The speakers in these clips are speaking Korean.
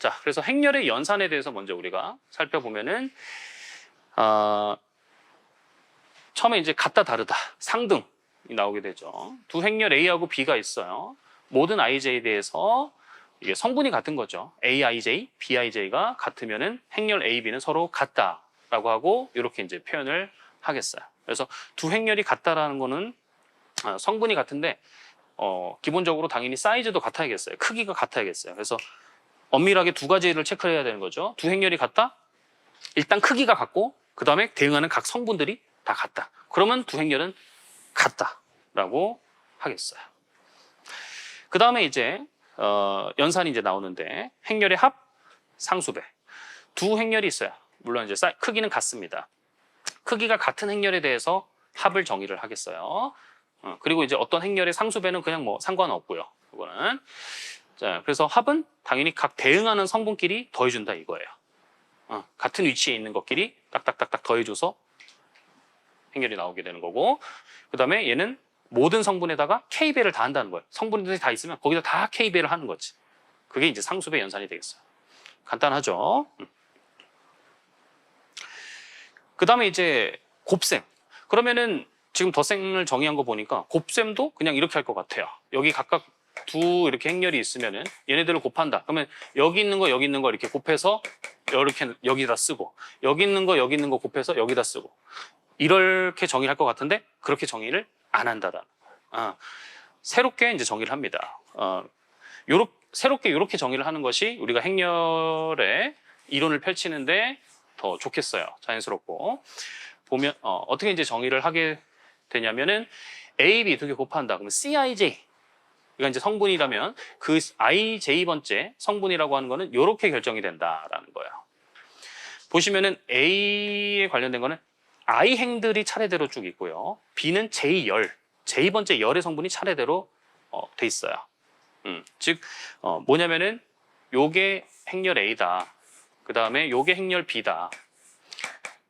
자, 그래서 행렬의 연산에 대해서 먼저 우리가 살펴보면은 처음에 이제 같다 다르다 상등이 나오게 되죠. 두 행렬 A하고 B가 있어요. 모든 IJ에 대해서 이게 성분이 같은 거죠. AIJ, BIJ가 같으면은 행렬 A, B는 서로 같다라고 하고 이렇게 이제 표현을 하겠어요. 그래서 두 행렬이 같다라는 거는 성분이 같은데 기본적으로 당연히 사이즈도 같아야겠어요. 크기가 같아야겠어요. 그래서 엄밀하게 두 가지를 체크해야 되는 거죠. 두 행렬이 같다? 일단 크기가 같고 그 다음에 대응하는 각 성분들이 다 같다. 그러면 두 행렬은 같다라고 하겠어요. 그 다음에 이제 연산이 이제 나오는데 행렬의 합, 상수배. 두 행렬이 있어요. 물론 이제 크기는 같습니다. 크기가 같은 행렬에 대해서 합을 정의를 하겠어요. 그리고 이제 어떤 행렬의 상수배는 그냥 뭐 상관없고요. 이거는 자, 그래서 합은 당연히 각 대응하는 성분끼리 더해준다 이거예요. 같은 위치에 있는 것끼리 딱딱딱딱 더해줘서 행렬이 나오게 되는 거고, 그 다음에 얘는 모든 성분에다가 K배를 다 한다는 거예요. 성분들이 다 있으면 거기다 다 K배를 하는 거지. 그게 이제 상수배 연산이 되겠어요. 간단하죠? 그 다음에 이제 곱셈. 그러면은 지금 덧셈을 정의한 거 보니까 곱셈도 그냥 이렇게 할 것 같아요. 여기 각각 두 이렇게 행렬이 있으면은 얘네들을 곱한다. 그러면 여기 있는 거 여기 있는 거 이렇게 곱해서 이렇게 여기다 쓰고 여기 있는 거 여기 있는 거 곱해서 여기다 쓰고 이렇게 정의를 할 것 같은데 그렇게 정의를 안 한다라는 거예요. 새롭게 이제 정의를 합니다. 새롭게 이렇게 정의를 하는 것이 우리가 행렬의 이론을 펼치는데 더 좋겠어요. 자연스럽고 보면 어떻게 이제 정의를 하게 되냐면은 A, B 두 개 곱한다. 그러면 CIJ 이건 이제 성분이라면 그 IJ번째 성분이라고 하는 거는 이렇게 결정이 된다라는 거예요. 보시면은 A에 관련된 거는 I 행들이 차례대로 쭉 있고요. B는 J열, J번째 열의 성분이 차례대로 돼 있어요. 즉 뭐냐면은 요게 행렬 A다. 그 다음에 요게 행렬 B다.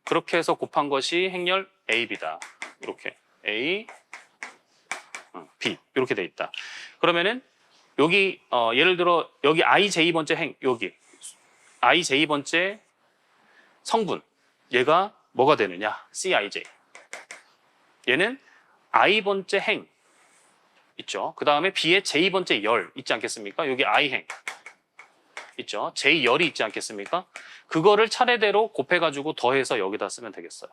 그렇게 해서 곱한 것이 행렬 AB다. 이렇게 A, B 이렇게 돼 있다. 그러면은 여기 예를 들어 여기 IJ번째 행 여기 IJ번째 성분 얘가 뭐가 되느냐? CIJ. 얘는 I번째 행 있죠. 그 다음에 B의 J번째 열 있지 않겠습니까? 여기 I행 있죠. J열이 있지 않겠습니까? 그거를 차례대로 곱해가지고 더해서 여기다 쓰면 되겠어요.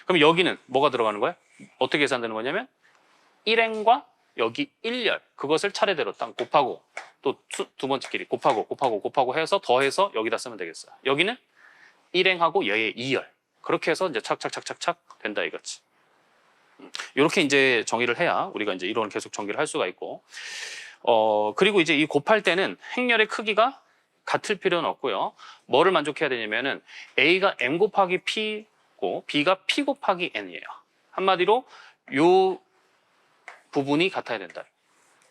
그럼 여기는 뭐가 들어가는 거예요? 어떻게 계산되는 거냐면 1행과 여기 1열 그것을 차례대로 딱 곱하고 또 두 번째끼리 곱하고 해서 더해서 여기다 쓰면 되겠어요. 여기는 1행하고 얘의 2열 그렇게 해서 이제 착착착착착 된다 이거지. 이렇게 이제 정의를 해야 우리가 이제 이론을 계속 전개를 할 수가 있고 그리고 이제 이 곱할 때는 행렬의 크기가 같을 필요는 없고요. 뭐를 만족해야 되냐면은 A가 M 곱하기 P고 B가 P 곱하기 N이에요. 한마디로 요 부분이 같아야 된다.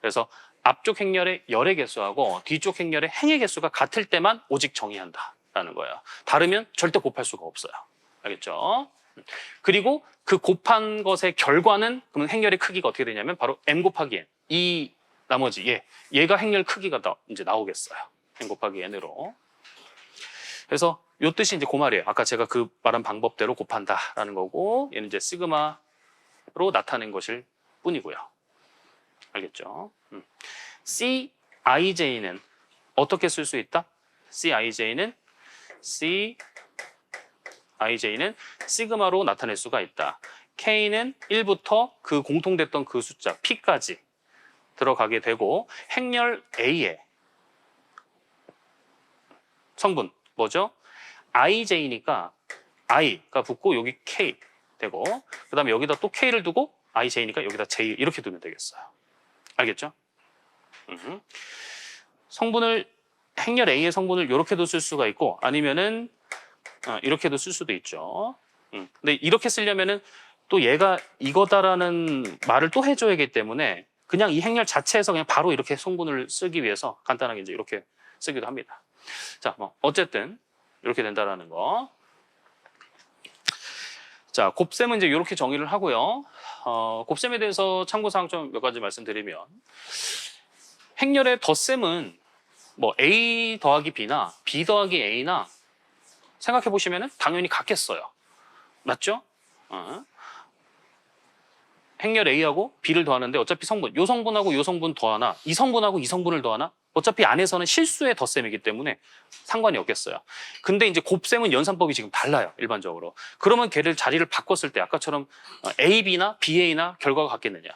그래서 앞쪽 행렬의 열의 개수하고 뒤쪽 행렬의 행의 개수가 같을 때만 오직 정의한다라는 거예요. 다르면 절대 곱할 수가 없어요. 알겠죠? 그리고 그 곱한 것의 결과는 그러면 행렬의 크기가 어떻게 되냐면 바로 M 곱하기 N. 이 나머지 얘가 행렬 크기가 이제 나오겠어요. M 곱하기 N으로. 그래서 요 뜻이 이제 그 말이에요. 아까 제가 그 말한 방법대로 곱한다라는 거고 얘는 이제 시그마로 나타낸 것일 뿐이고요. 알겠죠? CIJ는 어떻게 쓸 수 있다? CIJ는 시그마로 나타낼 수가 있다. K는 1부터 그 공통됐던 그 숫자 P까지 들어가게 되고 행렬 A의 성분 뭐죠? IJ니까 I가 붙고 여기 K 되고 그 다음에 여기다 또 K를 두고 IJ니까 여기다 J 이렇게 두면 되겠어요. 알겠죠? 성분을 행렬 A의 성분을 이렇게도 쓸 수가 있고 아니면은 이렇게도 쓸 수도 있죠. 근데 이렇게 쓰려면은 또 얘가 이거다라는 말을 또 해줘야 하기 때문에 그냥 이 행렬 자체에서 그냥 바로 이렇게 성분을 쓰기 위해서 간단하게 이제 이렇게 쓰기도 합니다. 자, 뭐 어쨌든 이렇게 된다라는 거. 자, 곱셈은 이제 이렇게 정의를 하고요. 곱셈에 대해서 참고사항 좀 몇 가지 말씀드리면 행렬의 덧셈은 뭐 A 더하기 B나 B 더하기 A나 생각해 보시면은 당연히 같겠어요. 맞죠? 행렬 A하고 B를 더하는데 어차피 성분, 요 성분하고 요 성분 더하나 이 성분하고 이 성분을 더하나 어차피 안에서는 실수의 덧셈이기 때문에 상관이 없겠어요. 근데 이제 곱셈은 연산법이 지금 달라요. 일반적으로. 그러면 걔를 자리를 바꿨을 때 아까처럼 AB나 BA나 결과가 같겠느냐?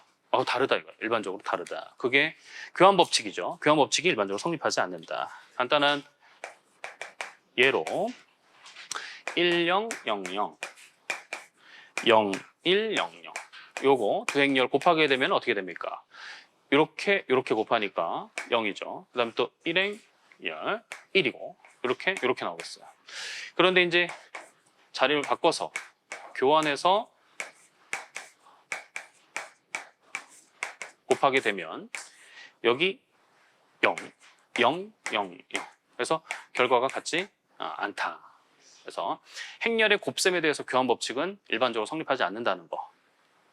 다르다 이거. 일반적으로 다르다. 그게 교환법칙이죠. 교환법칙이 일반적으로 성립하지 않는다. 간단한 예로 1000 0100 요거 두 행렬 곱하게 되면 어떻게 됩니까? 이렇게 곱하니까 0이죠. 그 다음에 또 1행열 1이고 이렇게 나오겠어요. 그런데 이제 자리를 바꿔서 교환해서 곱하게 되면 여기 0, 0, 0, 0. 그래서 결과가 같지 않다. 그래서 행렬의 곱셈에 대해서 교환법칙은 일반적으로 성립하지 않는다는 거.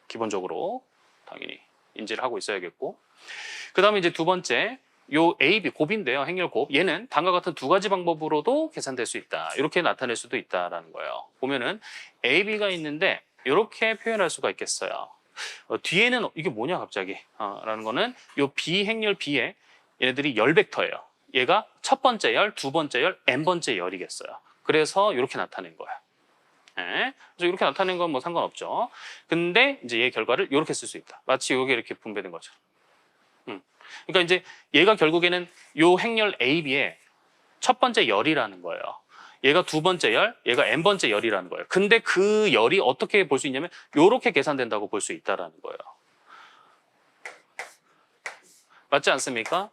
기본적으로 당연히 인지를 하고 있어야겠고. 그 다음에 이제 두 번째, 요 A, B 곱인데요. 행렬 곱. 얘는 다음과 같은 두 가지 방법으로도 계산될 수 있다. 이렇게 나타낼 수도 있다라는 거예요. 보면은 A, B가 있는데 이렇게 표현할 수가 있겠어요. 뒤에는 이게 뭐냐 갑자기 라는 거는 요 B 행렬 B에 얘네들이 열 벡터예요. 얘가 첫 번째 열, 두 번째 열, n번째 열이겠어요. 그래서 이렇게 나타낸 거야. 네. 그래서 이렇게 나타낸 건 뭐 상관없죠. 근데 이제 얘 결과를 이렇게 쓸 수 있다. 마치 이게 이렇게 분배된 거죠. 그러니까 이제 얘가 결국에는 요 행렬 AB의 첫 번째 열이라는 거예요. 얘가 두 번째 열, 얘가 n번째 열이라는 거예요. 근데 그 열이 어떻게 볼 수 있냐면 이렇게 계산된다고 볼 수 있다라는 거예요. 맞지 않습니까?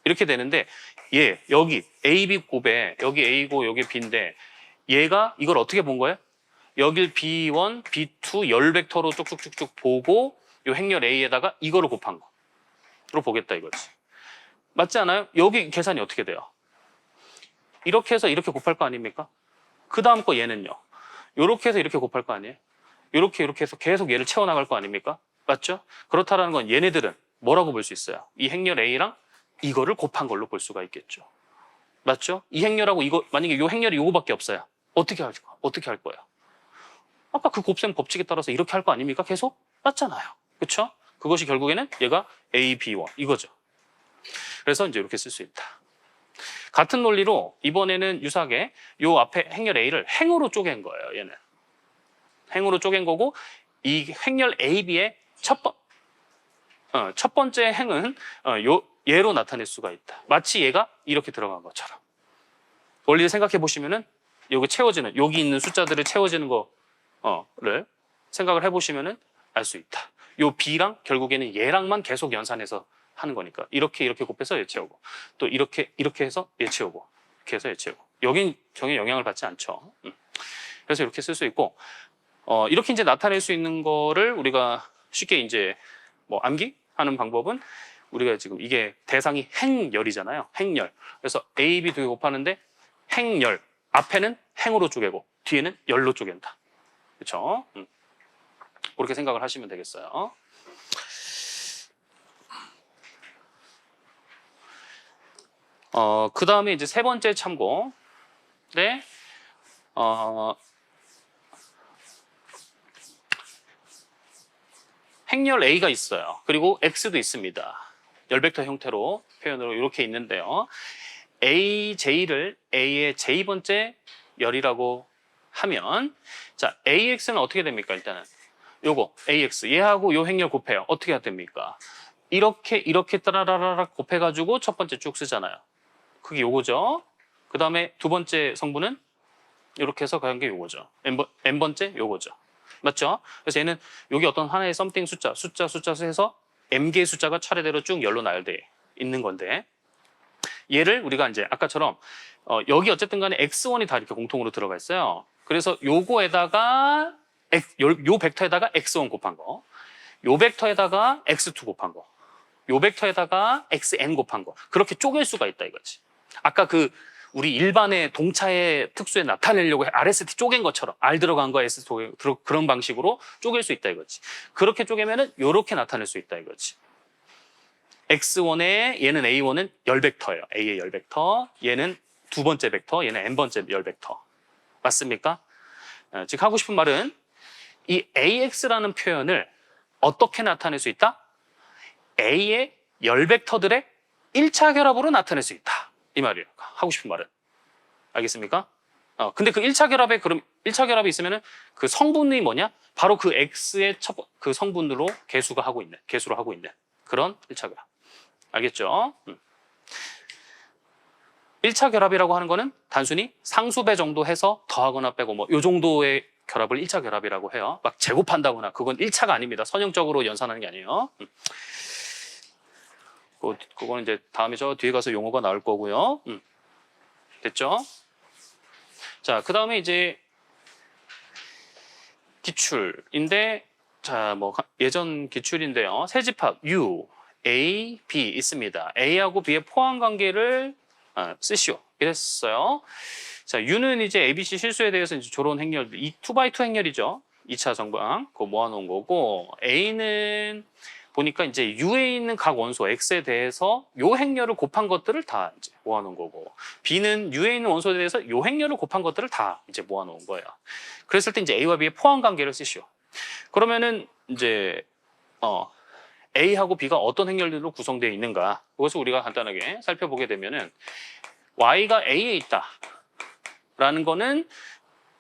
이렇게 되는데 여기 AB 곱에 여기 A고 여기 B인데 얘가 이걸 어떻게 본 거예요? 여길 B1, B2 열 벡터로 쭉쭉쭉쭉 보고 요 행렬 A에다가 이거를 곱한 거로 보겠다 이거지. 맞지 않아요? 여기 계산이 어떻게 돼요? 이렇게 해서 이렇게 곱할 거 아닙니까? 그 다음 거 얘는요. 이렇게 해서 이렇게 곱할 거 아니에요? 이렇게 해서 계속 얘를 채워나갈 거 아닙니까? 맞죠? 그렇다라는 건 얘네들은 뭐라고 볼 수 있어요? 이 행렬 A랑 이거를 곱한 걸로 볼 수가 있겠죠. 맞죠? 이 행렬하고 이거 만약에 이 행렬이 요거밖에 없어요. 어떻게 할 거예요? 아까 그 곱셈 법칙에 따라서 이렇게 할 거 아닙니까? 계속 맞잖아요. 그렇죠? 그것이 결국에는 얘가 A, B1 이거죠. 그래서 이제 이렇게 쓸 수 있다. 같은 논리로 이번에는 유사하게 요 앞에 행렬 A를 행으로 쪼갠 거예요. 얘는 행으로 쪼갠 거고 이 행렬 AB의 첫 번째 행은 얘로 나타낼 수가 있다. 마치 얘가 이렇게 들어간 것처럼. 원리를 생각해 보시면은 여기 채워지는 여기 있는 숫자들을 채워지는 거를 생각을 해보시면은 알 수 있다. 요 B랑 결국에는 얘랑만 계속 연산해서 하는 거니까 이렇게 곱해서 얘 채우고 또 이렇게 해서 얘 채우고 이렇게 해서 얘 채우고 여긴 전혀 영향을 받지 않죠. 그래서 이렇게 쓸 수 있고 이렇게 이제 나타낼 수 있는 거를 우리가 쉽게 이제 뭐 암기하는 방법은 우리가 지금 이게 대상이 행열이잖아요. 행열. 그래서 A, B 두 개 곱하는데 행열 앞에는 행으로 쪼개고 뒤에는 열로 쪼갠다. 그렇죠? 그렇게 생각을 하시면 되겠어요. 그 다음에 이제 세 번째 참고. 네. 행렬 A가 있어요. 그리고 X도 있습니다. 열벡터 형태로 표현으로 이렇게 있는데요. AJ를 A의 J번째 열이라고 하면 자 AX는 어떻게 됩니까? 일단은 요거 AX 얘하고 요 행렬 곱해요. 어떻게 해야 됩니까? 이렇게 따라라락 곱해가지고 첫 번째 쭉 쓰잖아요. 그게 요거죠. 그 다음에 두 번째 성분은 이렇게 해서 가는 게 요거죠. n번째 요거죠. 맞죠? 그래서 얘는 여기 어떤 하나의 썸띵 숫자 해서 m개의 숫자가 차례대로 쭉 열로 나열돼 있는 건데 얘를 우리가 이제 아까처럼 여기 어쨌든 간에 x1이 다 이렇게 공통으로 들어가 있어요. 그래서 요거에다가 요 벡터에다가 x1 곱한 거, 요 벡터에다가 x2 곱한 거, 요 벡터에다가 xn 곱한 거 그렇게 쪼갤 수가 있다 이거지. 아까 그 우리 일반의 동차의 특수에 나타내려고 RST 쪼갠 것처럼 R 들어간 거 S 그런 방식으로 쪼갤 수 있다 이거지. 그렇게 쪼개면은 요렇게 나타낼 수 있다 이거지. x1에 얘는 a1은 열벡터예요. a의 열벡터. 얘는 두 번째 벡터, 얘는 n번째 열벡터. 맞습니까? 즉 하고 싶은 말은 이 AX라는 표현을 어떻게 나타낼 수 있다? A의 열벡터들의 1차 결합으로 나타낼 수 있다. 이 말이에요. 하고 싶은 말은. 알겠습니까? 근데 그 1차 결합에 그럼 1차 결합이 있으면은 그 성분이 뭐냐? 바로 그 X의 그 성분으로 개수로 하고 있는 그런 1차 결합. 알겠죠? 1차 결합이라고 하는 거는 단순히 상수배 정도 해서 더하거나 빼고 뭐 요 정도의 결합을 1차 결합이라고 해요. 막 제곱한다거나 그건 1차가 아닙니다. 선형적으로 연산하는 게 아니에요. 그거는 이제 다음에 저 뒤에 가서 용어가 나올 거고요. 됐죠? 자, 그 다음에 이제 기출인데, 자, 뭐 예전 기출인데요. 세 집합 U, A, B 있습니다. A하고 B의 포함 관계를 쓰시오. 이랬어요. 자, U는 이제 ABC 실수에 대해서 이제 저런 행렬, 이 2x2 행렬이죠. 2차 정방, 그거 모아놓은 거고, A는 보니까 이제 U에 있는 각 원소 X에 대해서 요 행렬을 곱한 것들을 다 이제 모아놓은 거고, B는 U에 있는 원소에 대해서 요 행렬을 곱한 것들을 다 이제 모아놓은 거예요. 그랬을 때 이제 A와 B의 포함 관계를 쓰시오. 그러면은 이제 A하고 B가 어떤 행렬들로 구성되어 있는가, 그것을 우리가 간단하게 살펴보게 되면은 Y가 A에 있다라는 거는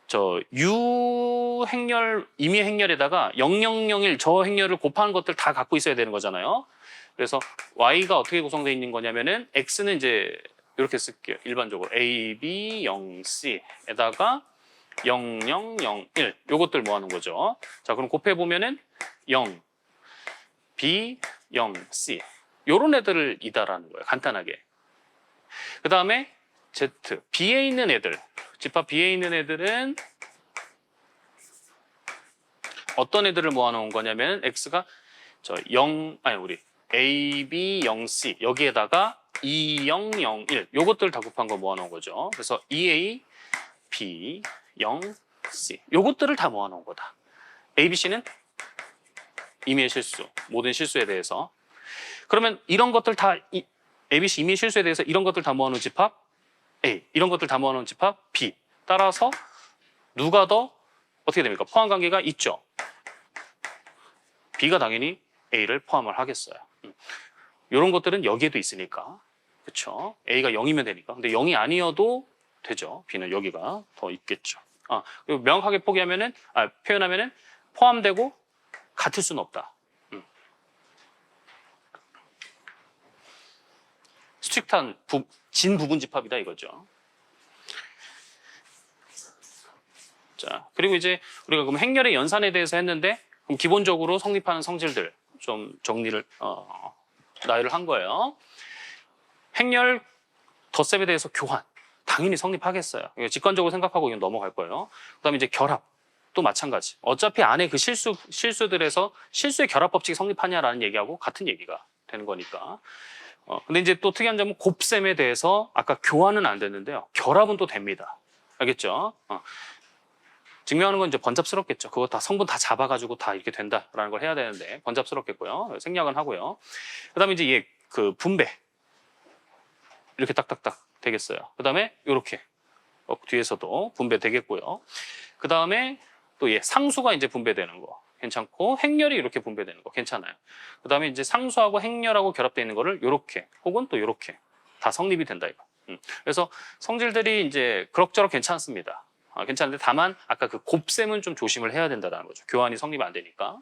저 U 행렬, 임의 행렬에다가 0001 저 행렬을 곱하는 것들 다 갖고 있어야 되는 거잖아요. 그래서 Y가 어떻게 구성되어 있는 거냐면은 X는 이제 이렇게 쓸게요. 일반적으로 A, B, 0, C에다가 0001 요것들 모아놓은 거죠. 자, 그럼 곱해보면은 0, B, 0, C 요런 애들을 이다라는 거예요. 간단하게. 그 다음에 Z, B에 있는 애들, 집합 B에 있는 애들은 어떤 애들을 모아놓은 거냐면 X가 우리 A, B, 0, C 여기에다가 2, 0, 0, 1 요것들 다 곱한 거 모아놓은 거죠. 그래서 EA, B, 0, C 요것들을 다 모아놓은 거다. A, B, C는 임의의 실수, 모든 실수에 대해서. 그러면 이런 것들 다 A, B, C 임의의 실수에 대해서 이런 것들 다 모아놓은 집합 A, 이런 것들 다 모아놓은 집합 B. 따라서 누가 더 어떻게 됩니까? 포함 관계가 있죠. B가 당연히 A를 포함을 하겠어요. 이런 것들은 여기에도 있으니까. 그렇죠? A가 0이면 되니까. 근데 0이 아니어도 되죠. B는 여기가 더 있겠죠. 그리고 명확하게 표현하면은 포함되고 같을 수는 없다. 스트릭트한 진부분 집합이다 이거죠. 자, 그리고 이제 우리가 그럼 행렬의 연산에 대해서 했는데 그럼 기본적으로 성립하는 성질들 좀 정리를 나열을 한 거예요. 행렬 덧셈에 대해서 교환 당연히 성립하겠어요. 직관적으로 생각하고 그냥 넘어갈 거예요. 그다음에 이제 결합 또 마찬가지. 어차피 안에 그 실수들에서 실수의 결합 법칙이 성립하냐라는 얘기하고 같은 얘기가 되는 거니까. 근데 이제 또 특이한 점은 곱셈에 대해서 아까 교환은 안 됐는데요. 결합은 또 됩니다. 알겠죠? 증명하는 건 이제 번잡스럽겠죠. 그거 다 성분 다 잡아가지고 다 이렇게 된다라는 걸 해야 되는데 번잡스럽겠고요. 생략은 하고요. 그다음에 이제 그 분배 이렇게 딱딱딱 되겠어요. 그다음에 이렇게 뒤에서도 분배 되겠고요. 그다음에 또 상수가 이제 분배되는 거 괜찮고 행렬이 이렇게 분배되는 거 괜찮아요. 그다음에 이제 상수하고 행렬하고 결합되어 있는 거를 이렇게 혹은 또 이렇게 다 성립이 된다 이거. 그래서 성질들이 이제 그럭저럭 괜찮습니다. 괜찮은데 다만 아까 그 곱셈은 좀 조심을 해야 된다는 거죠. 교환이 성립 안 되니까.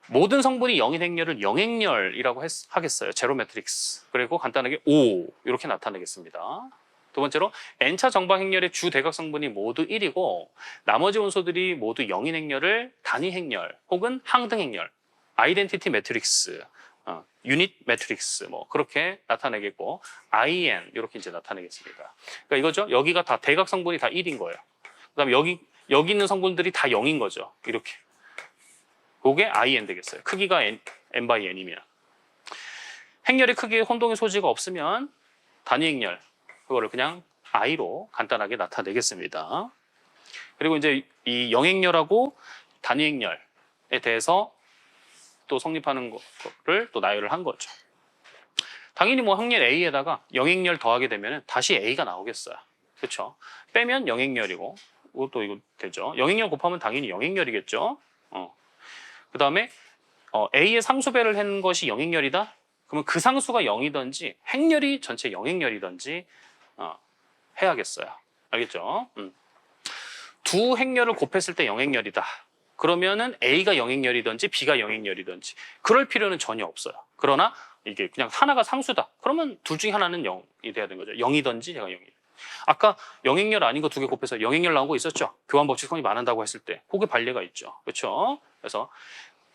모든 성분이 0인 행렬을 영행렬이라고 하겠어요. 제로 매트릭스. 그리고 간단하게 O 이렇게 나타내겠습니다. 두 번째로 N차 정방 행렬의 주 대각 성분이 모두 1이고 나머지 원소들이 모두 0인 행렬을 단위 행렬 혹은 항등 행렬, 아이덴티티 매트릭스, 유닛 매트릭스 뭐 그렇게 나타내겠고 IN 이렇게 이제 나타내겠습니다. 그러니까 이거죠. 여기가 다 대각 성분이 다 1인 거예요. 그다음에 여기 있는 성분들이 다 0인 거죠. 이렇게. 그게 IN 되겠어요. 크기가 N by N이면. 행렬의 크기에 혼동의 소지가 없으면 단위 행렬 그거를 그냥 I로 간단하게 나타내겠습니다. 그리고 이제 이 영행렬하고 단위 행렬에 대해서 또 성립하는 거를 또 나열을 한 거죠. 당연히 뭐 행렬 A에다가 영행렬 더하게 되면 다시 A가 나오겠어요. 그렇죠? 빼면 영행렬이고 이것도 이거 되죠. 영행렬 곱하면 당연히 영행렬이겠죠. 그 다음에 A의 상수배를 한 것이 영행렬이다. 그러면 그 상수가 0이든지 행렬이 전체 영행렬이든지 해야겠어요. 알겠죠? 두 행렬을 곱했을 때 영행렬이다. 그러면은 A가 영행렬이든지 B가 영행렬이든지 그럴 필요는 전혀 없어요. 그러나 이게 그냥 하나가 상수다. 그러면 둘 중에 하나는 0이 돼야 되는 거죠. 0이든지 제가 0이. 아까 영행렬 아닌 거 두 개 곱해서 영행렬 나온 거 있었죠? 교환 법칙 성립 안 한다고 했을 때 그게 반례가 있죠. 그렇죠? 그래서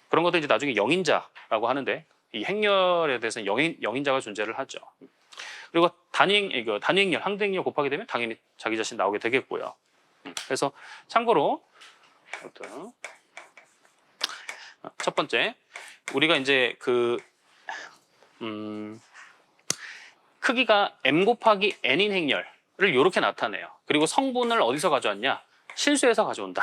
그런 것도 이제 나중에 영인자라고 하는데 이 행렬에 대해서는 영인자가 존재를 하죠. 그리고 단위행렬, 항등행렬 곱하게 되면 당연히 자기 자신 나오게 되겠고요. 그래서 참고로 첫 번째 우리가 이제 크기가 m 곱하기 n인 행렬을 이렇게 나타내요. 그리고 성분을 어디서 가져왔냐? 실수에서 가져온다.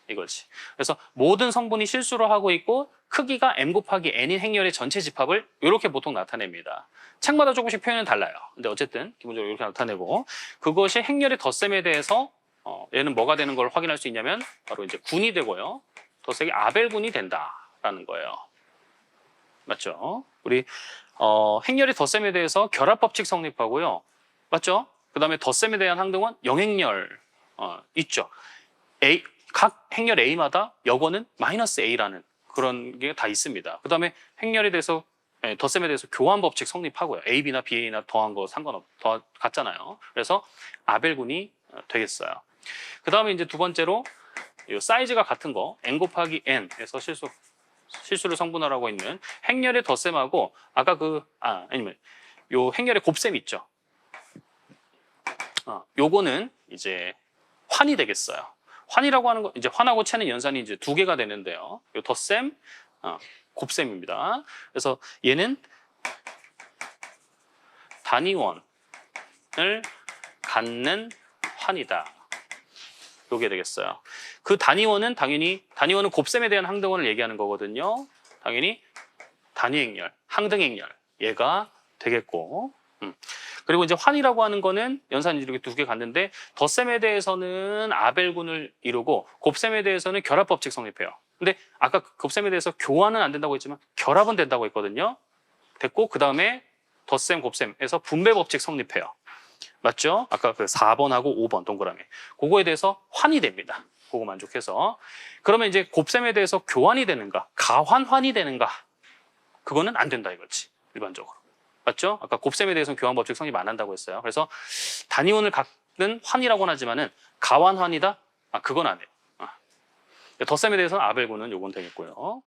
이거지. 그래서 모든 성분이 실수로 하고 있고 크기가 m 곱하기 n인 행렬의 전체 집합을 이렇게 보통 나타냅니다. 책마다 조금씩 표현은 달라요. 근데 어쨌든 기본적으로 이렇게 나타내고 그것이 행렬의 덧셈에 대해서 얘는 뭐가 되는 걸 확인할 수 있냐면 바로 이제 군이 되고요. 덧셈이 아벨군이 된다라는 거예요. 맞죠? 우리 행렬의 덧셈에 대해서 결합법칙 성립하고요. 맞죠? 그 다음에 덧셈에 대한 항등은 영행렬 있죠. 각 행렬 A마다 여거는 마이너스 A라는 그런 게 다 있습니다. 그 다음에 행렬에 대해서 덧셈에 대해서 교환법칙 성립하고요. A, B나 BA나 더한 거 더 같잖아요. 그래서 아벨군이 되겠어요. 그 다음에 이제 두 번째로 이 사이즈가 같은 거 n 곱하기 n에서 실수를 성분하라고 있는 행렬의 덧셈하고 아까 아니면 요 행렬의 곱셈 있죠. 요거는 이제 환이 되겠어요. 환이라고 하는 거 이제 환하고 체는 연산이 이제 두 개가 되는데요. 요 덧셈, 곱셈입니다. 그래서 얘는 단위원을 갖는 환이다. 요게 되겠어요. 그 단위원은 단위원은 곱셈에 대한 항등원을 얘기하는 거거든요. 당연히 단위행렬, 항등행렬 얘가 되겠고 그리고 이제 환이라고 하는 거는 연산이 이렇게 두 개 갔는데 덧셈에 대해서는 아벨군을 이루고 곱셈에 대해서는 결합법칙 성립해요. 근데 아까 곱셈에 대해서 교환은 안 된다고 했지만 결합은 된다고 했거든요. 됐고 그 다음에 덧셈, 곱셈에서 분배법칙 성립해요. 맞죠? 아까 그 4번하고 5번 동그라미. 그거에 대해서 환이 됩니다. 그거 만족해서. 그러면 이제 곱셈에 대해서 교환이 되는가? 가환환이 되는가? 그거는 안 된다 이거지. 일반적으로. 맞죠? 아까 곱셈에 대해서는 교환법칙 성립 안 한다고 했어요. 그래서 단위원을 갖는 환이라고는 하지만은 가환환이다? 그건 안 해요. 덧셈에 대해서는 아벨군은 요건 되겠고요.